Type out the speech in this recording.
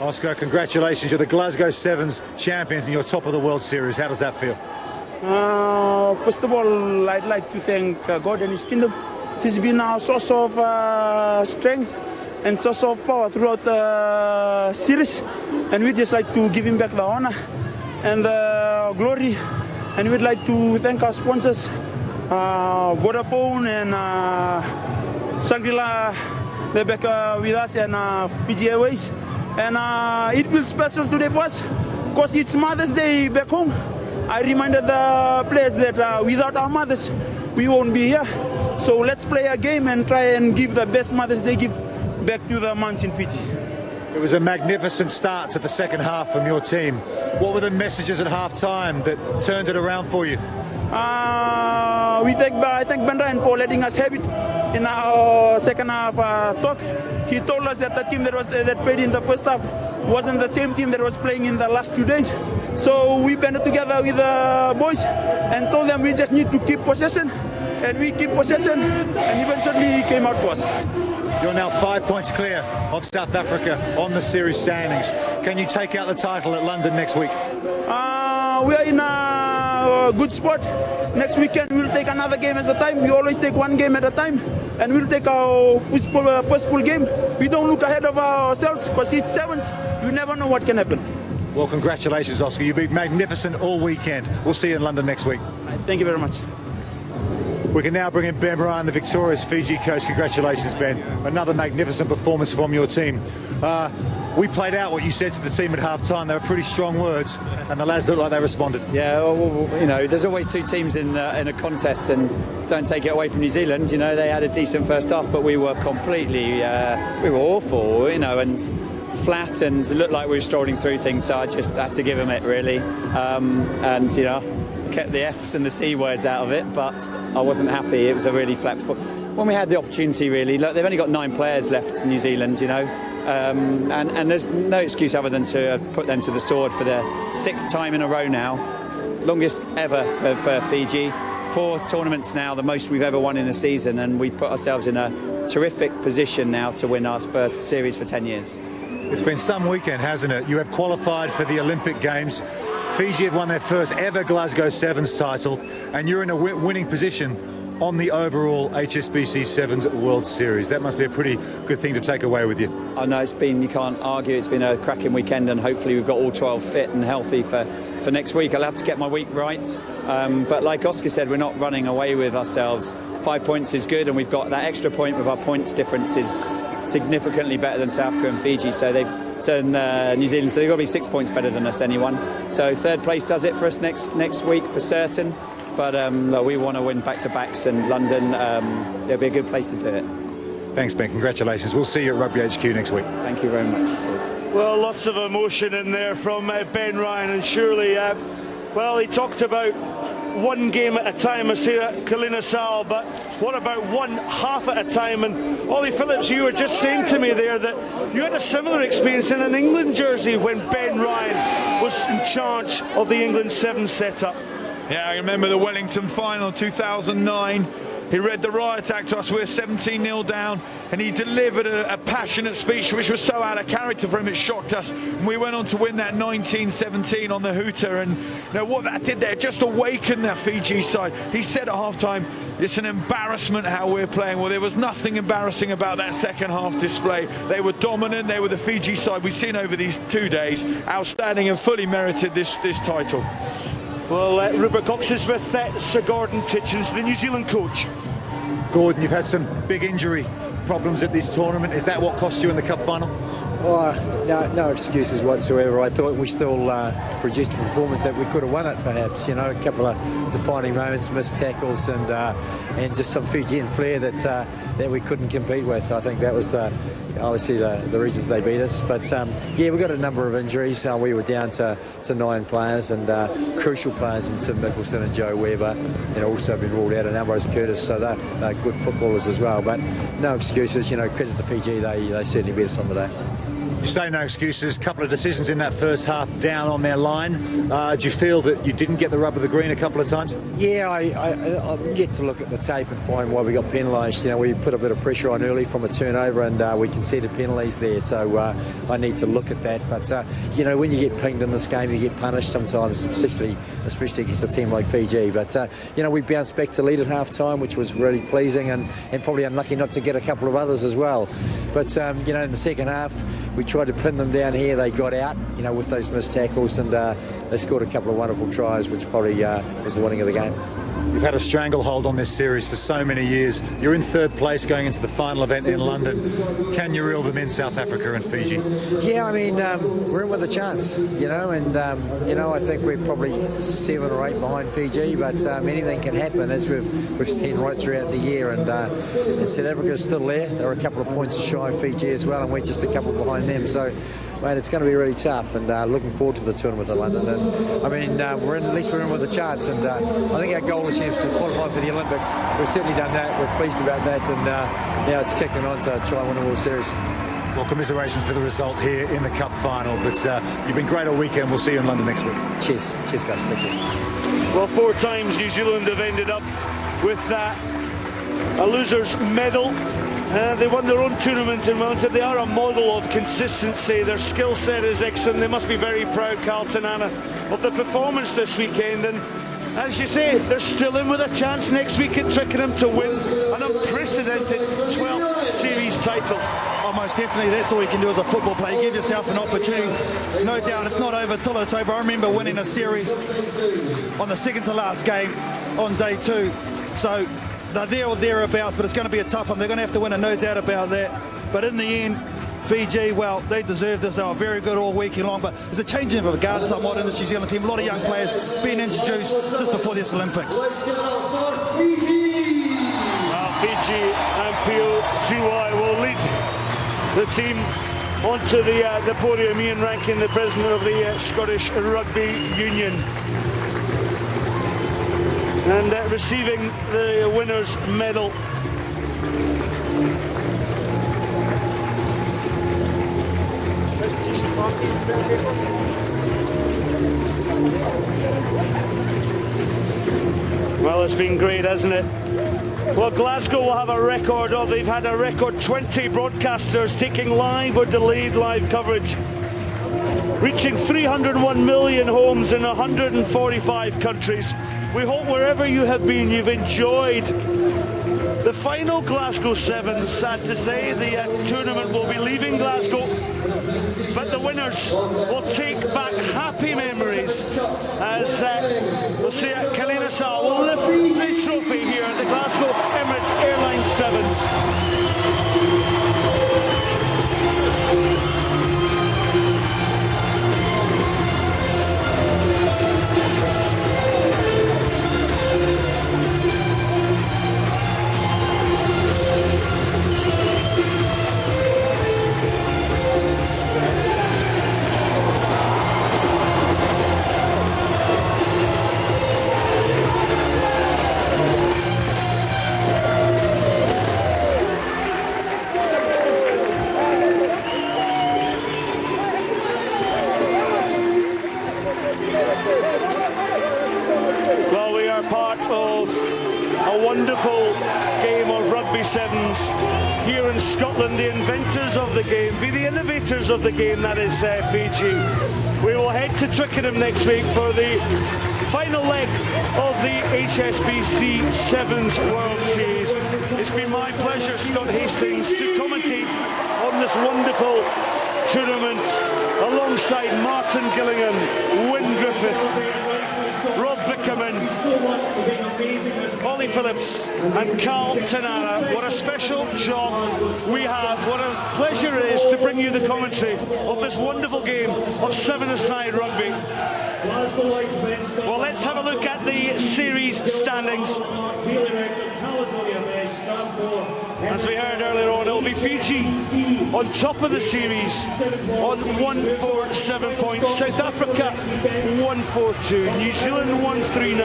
Oscar, congratulations. You're the Glasgow Sevens champions and you're top of the World Series. How does that feel? First of all, I'd like to thank God and His kingdom. He's been our source of strength and source of power throughout the series. And we'd just like to give Him back the honor and the glory. And we'd like to thank our sponsors, Vodafone and Shangri-La, they're back with us, and Fiji Airways. And it feels special today for us because it's Mother's Day back home. I reminded the players that without our mothers, we won't be here. So let's play a game and try and give the best Mother's Day gift back to the moms in Fiji. It was a magnificent start to the second half from your team. What were the messages at half-time that turned it around for you? I thank Ben Ryan for letting us have it in our second half talk. He told us that the team that played in the first half wasn't the same team that was playing in the last 2 days. So we banded together with the boys and told them we just need to keep possession. And we keep possession, and eventually he came out for us. You're now 5 points clear of South Africa on the series standings. Can you take out the title at London next week? We are in a good spot. Next weekend we'll take another game at a time. We always take one game at a time, and we'll take our first full game. We don't look ahead of ourselves because it's sevens. You never know what can happen. Well, congratulations, Oscar. You've been magnificent all weekend. We'll see you in London next week. Thank you very much. We can now bring in Ben Ryan, the victorious Fiji coach. Congratulations, Ben. Another magnificent performance from your team. We played out what you said to the team at half-time. They were pretty strong words, and the lads looked like they responded. Yeah, well, you know, there's always two teams in a contest, and don't take it away from New Zealand. You know, they had a decent first half, but we were completely, we were awful, you know, and flat, and it looked like we were strolling through things, so I just had to give them it, really. And, you know, kept the F's and the C words out of it, but I wasn't happy. It was a really flat when we had the opportunity, really. Look, they've only got 9 players left in New Zealand, you know, and there's no excuse other than to put them to the sword for the 6th time in a row now, longest ever for Fiji. 4 tournaments now, the most we've ever won in a season, and we've put ourselves in a terrific position now to win our first series for 10 years. It's been some weekend, hasn't it? You have qualified for the Olympic Games. Fiji have won their first ever Glasgow Sevens title, and you're in a winning position on the overall HSBC Sevens World Series. That must be a pretty good thing to take away with you. I know you can't argue, it's been a cracking weekend, and hopefully we've got all 12 fit and healthy for next week. I'll have to get my week right, but like Oscar said, we're not running away with ourselves. 5 points is good, and we've got that extra point with our points difference is significantly better than South Africa and Fiji, New Zealand, so they've got to be 6 points better than us, anyone. So 3rd place does it for us next week for certain. But look, we want to win back-to-backs, and London, it'll be a good place to do it. Thanks, Ben. Congratulations. We'll see you at Rugby HQ next week. Thank you very much. Cheers. Well, lots of emotion in there from Ben Ryan, and surely, well, he talked about one game at a time, I say that, Kolinisau, but what about one half at a time? And Ollie Phillips, you were just saying to me there that you had a similar experience in an England jersey when Ben Ryan was in charge of the England Sevens setup. Yeah, I remember the Wellington final 2009. He read the riot act to us. We were 17-0 down, and he delivered a passionate speech which was so out of character for him it shocked us. And we went on to win that 19-17 on the hooter, and you know what that did there, just awakened that Fiji side. He said at half-time, it's an embarrassment how we're playing. Well, there was nothing embarrassing about that second half display. They were dominant. They were the Fiji side we've seen over these 2 days. Outstanding and fully merited this title. Well, Rupert Coxon-Smith, Sir Gordon Titchens, the New Zealand coach. Gordon, you've had some big injury problems at this tournament. Is that what cost you in the cup final? No excuses whatsoever. I thought we still produced a performance that we could have won it, perhaps. You know, a couple of defining moments, missed tackles, and just some Fijian flair that we couldn't compete with. I think that was obviously the reasons they beat us. But yeah, we got a number of injuries. We were down to 9 players, and crucial players in Tim Mickelson and Joe Weber, and also been ruled out, and Ambrose Curtis. So they're good footballers as well. But no excuses. You know, credit to Fiji. They certainly beat us on the day. You say no excuses, couple of decisions in that first half down on their line. Do you feel that you didn't get the rub of the green a couple of times? Yeah, I'm yet to look at the tape and find why we got penalised. You know, we put a bit of pressure on early from a turnover and we conceded penalties there, so I need to look at that. But, you know, when you get pinged in this game, you get punished sometimes, especially against a team like Fiji. But, you know, we bounced back to lead at half-time, which was really pleasing, and probably unlucky not to get a couple of others as well. But, you know, in the second half, we tried to pin them down here. They got out, you know, with those missed tackles, and they scored a couple of wonderful tries, which probably was the winning of the game. You've had a stranglehold on this series for so many years. You're in third place going into the final event in London. Can you reel them in, South Africa and Fiji? Yeah, I mean, we're in with a chance, you know, and, you know, I think we're probably 7 or 8 behind Fiji, but anything can happen, as we've seen right throughout the year. And South Africa's still there. They're a couple of points shy of Fiji as well, and we're just a couple behind them. So, mate, it's going to be really tough, and looking forward to the tournament in London. And, I mean, at least we're in with a chance, and I think our goal is to qualify for the Olympics. We've certainly done that. We're pleased about that, and now it's kicking on to try and win the World Series. Well, commiserations for the result here in the Cup final, but you've been great all weekend. We'll see you in London next week. Cheers, guys. Thank you. Well, 4 times New Zealand have ended up with a loser's medal. They won their own tournament in Wellington. They are a model of consistency. Their skill set is excellent. They must be very proud, Carl Tanana, of the performance this weekend. And as you say, they're still in with a chance next week at Twickenham to win an unprecedented 12th series title. Oh, most definitely. That's all you can do as a football player. Give yourself an opportunity. No doubt it's not over till it's over. I remember winning a series on the second to last game on day 2. So they're there or thereabouts, but it's going to be a tough one. They're going to have to win it, no doubt about that. But in the end, Fiji, well, they deserved this. They were very good all weekend long, but there's a changing of the guard somewhat in this New Zealand team. A lot of young players being introduced just before this Olympics. Well, Fiji and Pio Tuai will lead the team onto the podium. Ian Rankin, the president of the Scottish Rugby Union, and receiving the winner's medal. Well, it's been great, hasn't it? Well, Glasgow will have a record of, they've had a record 20 broadcasters taking live or delayed live coverage, reaching 301 million homes in 145 countries. We hope wherever you have been, you've enjoyed the final Glasgow Sevens. Sad to say, the tournament will be leaving Glasgow, but the winners will take back happy memories as we'll see Kolinisau will lift the trophy here at the Glasgow Emirates Airlines Sevens. Part of a wonderful game of rugby sevens here in Scotland. The inventors of the game, the innovators of the game, that is Fiji. We will head to Twickenham next week for the final leg of the HSBC Sevens World Series. It's been my pleasure, Scott Hastings, to commentate on this wonderful tournament alongside Martin Gillingham, Wyn Griffith, Rob Vickerman, Ollie Phillips and Carl Tanana. What a special job we have. What a pleasure it is to bring you the commentary of this wonderful game of 7-a-side rugby. Well, let's have a look at the series standings. As we heard earlier on, it will be Fiji on top of the series on 147 points. South Africa 142. New Zealand 139.